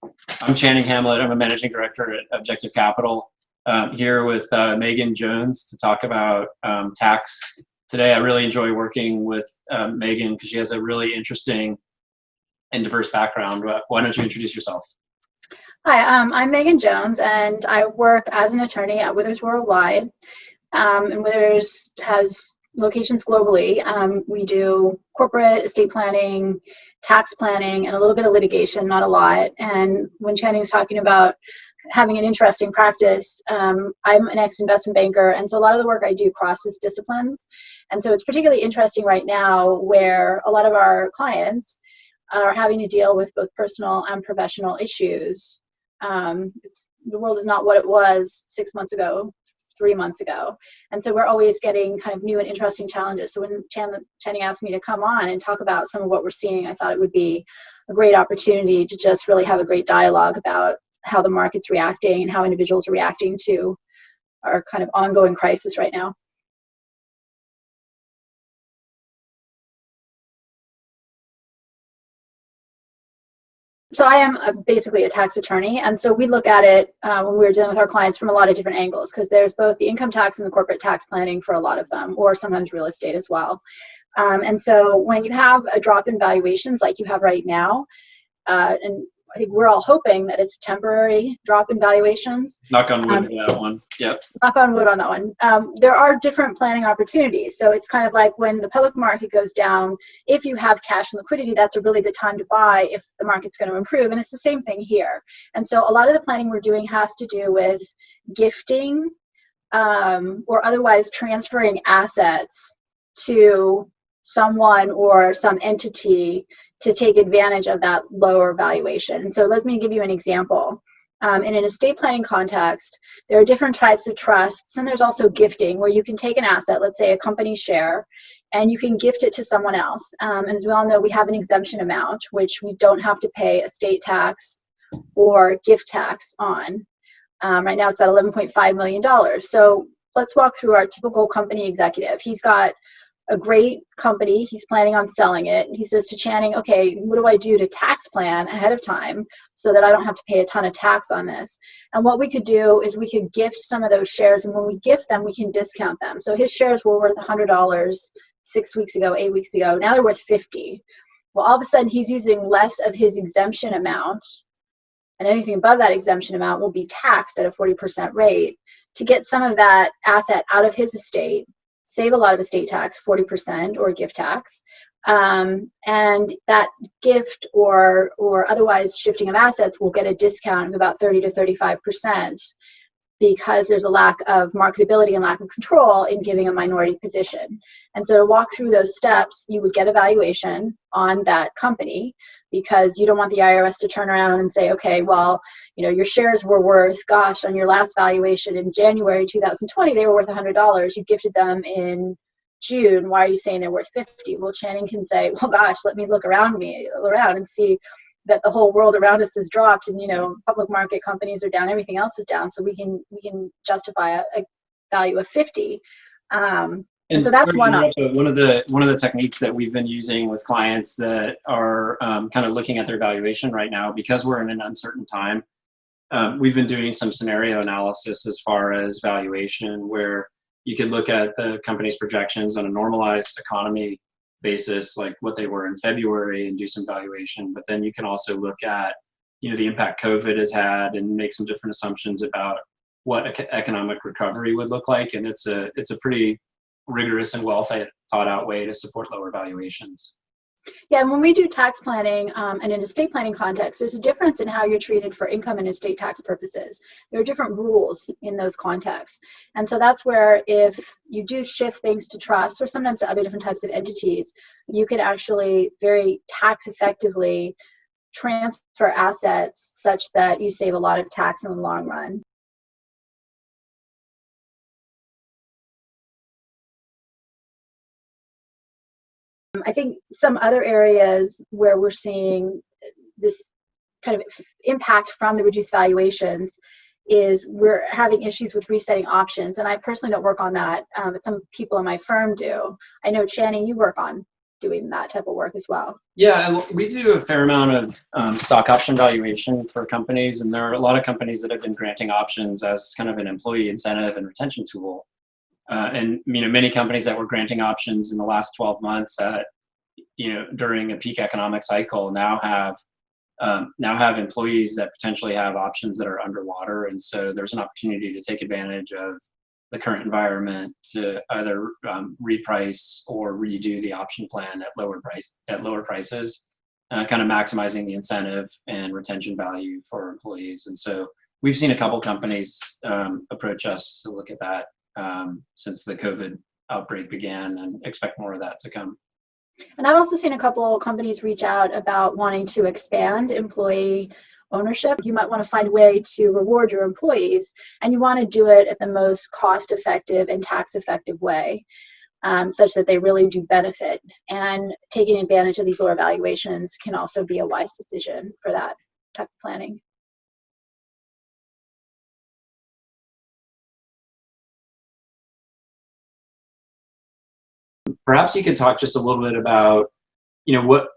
I'm Channing Hamlet. I'm a managing director at Objective Capital. Here with Megan Jones to talk about tax. Today, I really enjoy working with Megan because she has a really interesting and diverse background. Why don't you introduce yourself? Hi, I'm Megan Jones, and I work as an attorney at Witherworldwide. And Withers has locations globally. We do corporate estate planning, tax planning, and a little bit of litigation, not a lot. And when Channing was talking about having an interesting practice, I'm an ex-investment banker, and so a lot of the work I do crosses disciplines. And so it's particularly interesting right now where a lot of our clients are having to deal with both personal and professional issues. The world is not what it was 6 months ago, 3 months ago. And so we're always getting kind of new and interesting challenges. So when Channing asked me to come on and talk about some of what we're seeing, I thought it would be a great opportunity to just really have a great dialogue about how the market's reacting and how individuals are reacting to our kind of ongoing crisis right now. So I am basically a tax attorney, and so we look at it when we're dealing with our clients from a lot of different angles, because there's both the income tax and the corporate tax planning for a lot of them, or sometimes real estate as well. And so when you have a drop in valuations like you have right now, and I think we're all hoping that it's a temporary drop in valuations. Knock on wood for that one. Yep. Knock on wood on that one. There are different planning opportunities. So it's kind of like when the public market goes down, if you have cash and liquidity, that's a really good time to buy if the market's going to improve. And it's the same thing here. And so a lot of the planning we're doing has to do with gifting or otherwise transferring assets to someone or some entity to take advantage of that lower valuation. And so let me give you an example. In an estate planning context, there are different types of trusts, and there's also gifting, where you can take an asset, let's say a company share, and you can gift it to someone else. And as we all know, we have an exemption amount, which we don't have to pay estate tax or gift tax on. Right now, it's about $11.5 million. So let's walk through our typical company executive. He's got a great company, he's planning on selling it. He says to Channing, okay, what do I do to tax plan ahead of time so that I don't have to pay a ton of tax on this? And what we could do is we could gift some of those shares, and when we gift them, we can discount them. So his shares were worth $100 6 weeks ago, 8 weeks ago. Now they're worth $50. Well, all of a sudden he's using less of his exemption amount, and anything above that exemption amount will be taxed at a 40% rate to get some of that asset out of his estate, save a lot of estate tax, 40% or gift tax, and that gift or otherwise shifting of assets will get a discount of about 30 to 35% because there's a lack of marketability and lack of control in giving a minority position. And so to walk through those steps, you would get a valuation on that company, because you don't want the IRS to turn around and say, okay, well, your shares were worth, gosh, on your last valuation in January 2020, they were worth $100. You gifted them in June. Why are you saying they're worth $50? Well, Channing can say, well, gosh, let me look around and see that the whole world around us has dropped, and public market companies are down, everything else is down, so we can justify a value of 50. And so that's one option. One of the techniques that we've been using with clients that are kind of looking at their valuation right now, because we're in an uncertain time, we've been doing some scenario analysis as far as valuation, where you could look at the company's projections on a normalized economy basis, like what they were in February, and do some valuation. But then you can also look at the impact COVID has had and make some different assumptions about what economic recovery would look like. And it's a pretty rigorous and well thought out way to support lower valuations. Yeah, and when we do tax planning and in estate planning context, there's a difference in how you're treated for income and estate tax purposes. There are different rules in those contexts. And so that's where if you do shift things to trusts or sometimes to other different types of entities, you can actually very tax effectively transfer assets such that you save a lot of tax in the long run. I think some other areas where we're seeing this kind of impact from the reduced valuations is we're having issues with resetting options. And I personally don't work on that, but some people in my firm do. I know, Channing, you work on doing that type of work as well. Yeah, and we do a fair amount of stock option valuation for companies, and there are a lot of companies that have been granting options as kind of an employee incentive and retention tool. And many companies that were granting options in the last 12 months at during a peak economic cycle now have employees that potentially have options that are underwater, and so there's an opportunity to take advantage of the current environment to either reprice or redo the option plan at lower prices, kind of maximizing the incentive and retention value for employees. And so we've seen a couple companies approach us to look at that since the COVID outbreak began, and expect more of that to come. And I've also seen a couple companies reach out about wanting to expand employee ownership. You might want to find a way to reward your employees, and you want to do it at the most cost-effective and tax-effective way, such that they really do benefit. And taking advantage of these lower valuations can also be a wise decision for that type of planning. Perhaps you could talk just a little bit about,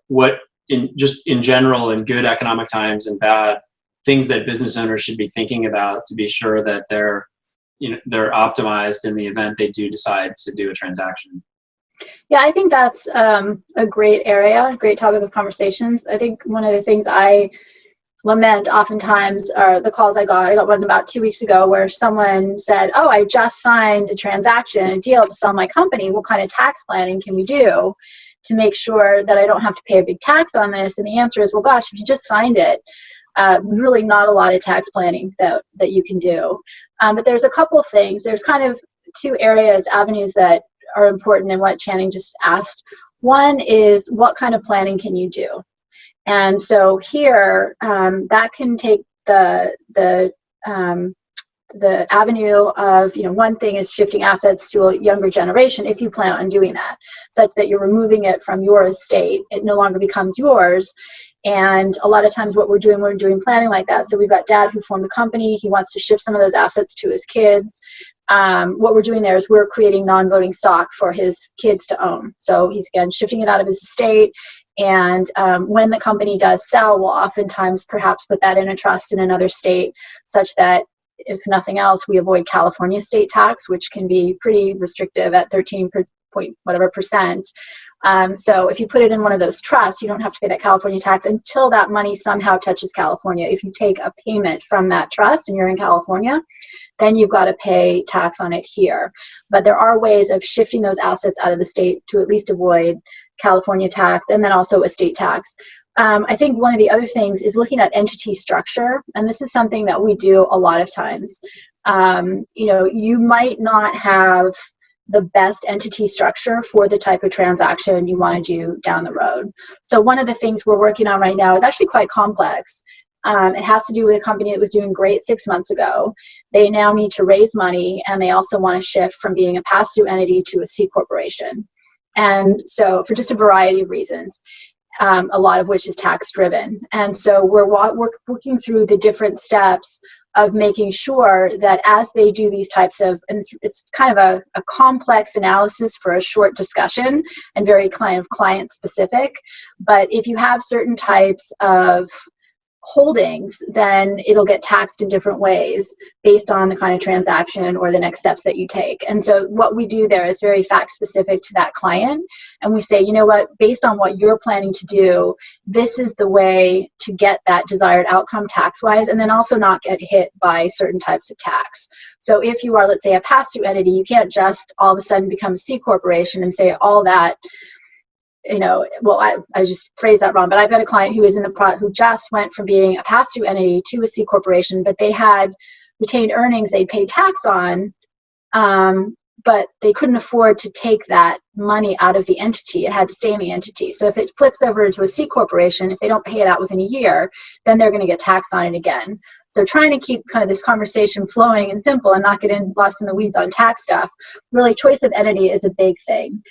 what in general, in good economic times and bad, things that business owners should be thinking about to be sure that they're optimized in the event they do decide to do a transaction. Yeah, I think that's a great area, great topic of conversations. I think one of the things I lament oftentimes are the calls I got one about 2 weeks ago where someone said, oh, I just signed a transaction, a deal to sell my company. What kind of tax planning can we do to make sure that I don't have to pay a big tax on this? And the answer is, well, gosh, if you just signed it, really not a lot of tax planning that you can do. But there's a couple things. There's kind of two avenues that are important in what Channing just asked. One is, what kind of planning can you do? And so here, that can take the avenue of, one thing is shifting assets to a younger generation if you plan on doing that, such that you're removing it from your estate. It no longer becomes yours. And a lot of times we're doing planning like that. So we've got dad who formed a company. He wants to shift some of those assets to his kids. What we're doing there is we're creating non-voting stock for his kids to own. So he's, again, shifting it out of his estate. And when the company does sell, we'll oftentimes perhaps put that in a trust in another state, such that if nothing else, we avoid California state tax, which can be pretty restrictive at 13%. So if you put it in one of those trusts, you don't have to pay that California tax until that money somehow touches California. If you take a payment from that trust and you're in California, then you've got to pay tax on it here. But there are ways of shifting those assets out of the state to at least avoid California tax and then also estate tax. I think one of the other things is looking at entity structure, and this is something that we do a lot of times. You might not have the best entity structure for the type of transaction you want to do down the road. So one of the things we're working on right now is actually quite complex. It has to do with a company that was doing great 6 months ago. They now need to raise money, and they also want to shift from being a pass-through entity to a C corporation. And so for just a variety of reasons, a lot of which is tax driven. And so we're working through the different steps of making sure that as they do these types of, and it's kind of a complex analysis for a short discussion and very kind of client specific, but if you have certain types of holdings, then it'll get taxed in different ways based on the kind of transaction or the next steps that you take. And so what we do there is very fact specific to that client. And we say, you know what, based on what you're planning to do, this is the way to get that desired outcome tax-wise, and then also not get hit by certain types of tax. So if you are, let's say, a pass-through entity, you can't just all of a sudden become a C corporation and say all that, I just phrased that wrong, but I've got a client who is who just went from being a pass-through entity to a C corporation, but they had retained earnings they'd pay tax on, but they couldn't afford to take that money out of the entity. It had to stay in the entity. So if it flips over into a C corporation, if they don't pay it out within a year, then they're going to get taxed on it again. So trying to keep kind of this conversation flowing and simple and not get lost in the weeds on tax stuff, really choice of entity is a big thing.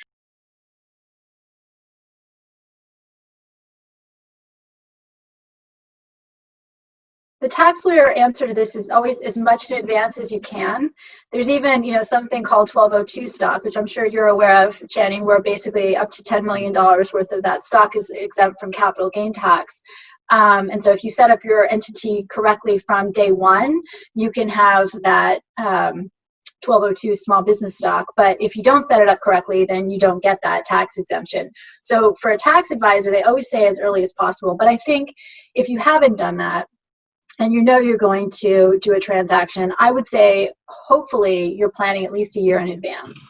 The tax lawyer answer to this is always as much in advance as you can. There's even, something called 1202 stock, which I'm sure you're aware of, Channing, where basically up to $10 million worth of that stock is exempt from capital gain tax. And so if you set up your entity correctly from day one, you can have that 1202 small business stock. But if you don't set it up correctly, then you don't get that tax exemption. So for a tax advisor, they always say as early as possible. But I think if you haven't done that, and you're going to do a transaction, I would say hopefully you're planning at least a year in advance.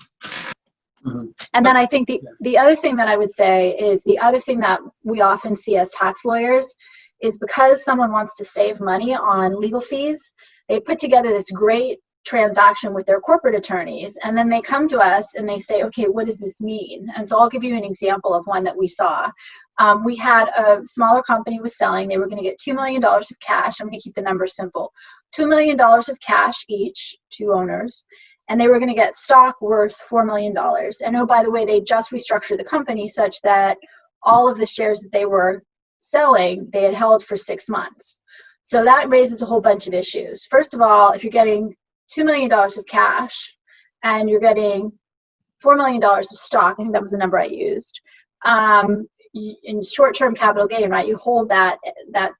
Mm-hmm. And then I think the other thing that I would say is the other thing that we often see as tax lawyers is because someone wants to save money on legal fees, they put together this great transaction with their corporate attorneys, and then they come to us and they say, okay, what does this mean? And so I'll give you an example of one that we saw. We had a smaller company was selling. They were going to get $2 million of cash. I'm going to keep the numbers simple. $2 million of cash each, two owners, and they were going to get stock worth $4 million. And oh, by the way, they just restructured the company such that all of the shares that they were selling, they had held for 6 months. So that raises a whole bunch of issues. First of all, if you're getting $2 million of cash and you're getting $4 million of stock, I think that was the number I used, in short-term capital gain, right? You hold that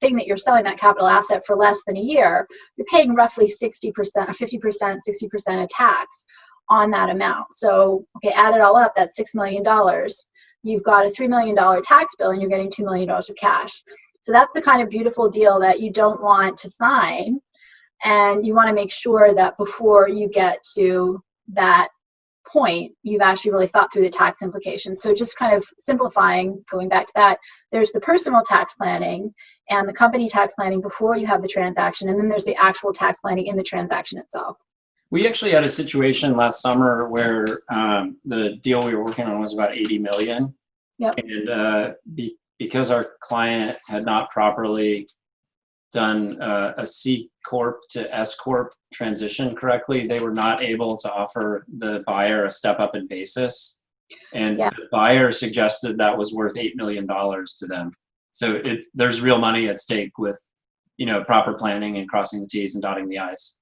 thing that you're selling, that capital asset, for less than a year, you're paying roughly 60%, 50%, 60% of tax on that amount. So, okay, add it all up, that's $6 million. You've got a $3 million tax bill and you're getting $2 million of cash. So that's the kind of beautiful deal that you don't want to sign. And you want to make sure that before you get to that point, you've actually really thought through the tax implications. So just kind of simplifying, going back to that, there's the personal tax planning and the company tax planning before you have the transaction, and then there's the actual tax planning in the transaction itself. We actually had a situation last summer where the deal we were working on was about 80 million. Yep. And because our client had not properly done a C Corp to S Corp transition correctly, they were not able to offer the buyer a step up in basis. And the buyer suggested that was worth $8 million to them. So there's real money at stake with, proper planning and crossing the T's and dotting the I's.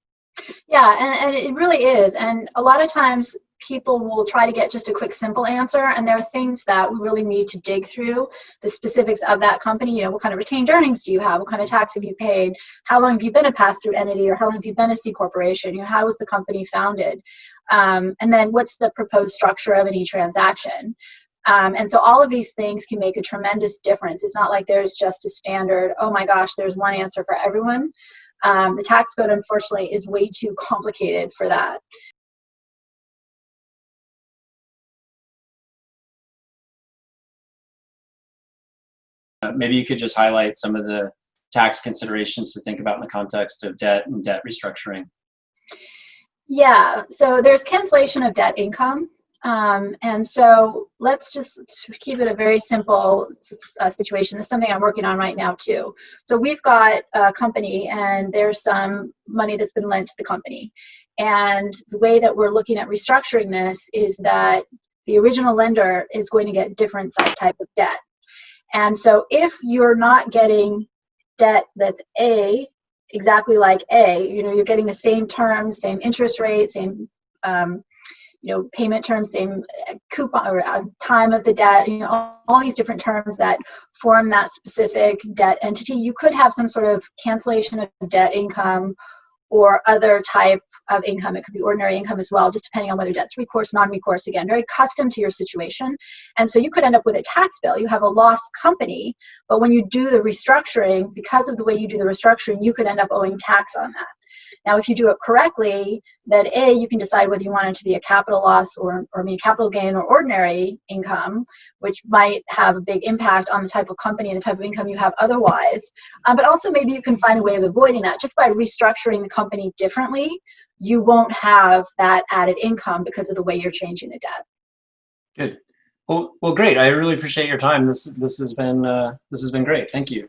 Yeah, and it really is. And a lot of times people will try to get just a quick, simple answer. And there are things that we really need to dig through the specifics of that company. What kind of retained earnings do you have? What kind of tax have you paid? How long have you been a pass-through entity, or how long have you been a C corporation? How was the company founded? And then what's the proposed structure of any transaction? And so all of these things can make a tremendous difference. It's not like there's just a standard, oh my gosh, there's one answer for everyone. The tax code, unfortunately, is way too complicated for that. Maybe you could just highlight some of the tax considerations to think about in the context of debt and debt restructuring. Yeah, so there's cancellation of debt income. And so let's just keep it a very simple situation. It's something I'm working on right now too. So we've got a company and there's some money that's been lent to the company. And the way that we're looking at restructuring this is that the original lender is going to get different type of debt. And so if you're not getting debt that's exactly like you're getting the same terms, same interest rate, same payment terms, same coupon or time of the debt, all these different terms that form that specific debt entity, you could have some sort of cancellation of debt income or other type of income. It could be ordinary income as well, just depending on whether debt's recourse, non-recourse, again, very custom to your situation. And so you could end up with a tax bill. You have a lost company, but when you do the restructuring, because of the way you do the restructuring, you could end up owing tax on that. Now, if you do it correctly, then you can decide whether you want it to be a capital loss or capital gain or ordinary income, which might have a big impact on the type of company and the type of income you have otherwise. But also maybe you can find a way of avoiding that. Just by restructuring the company differently, you won't have that added income because of the way you're changing the debt. Good. Well, great. I really appreciate your time. This has been great. Thank you.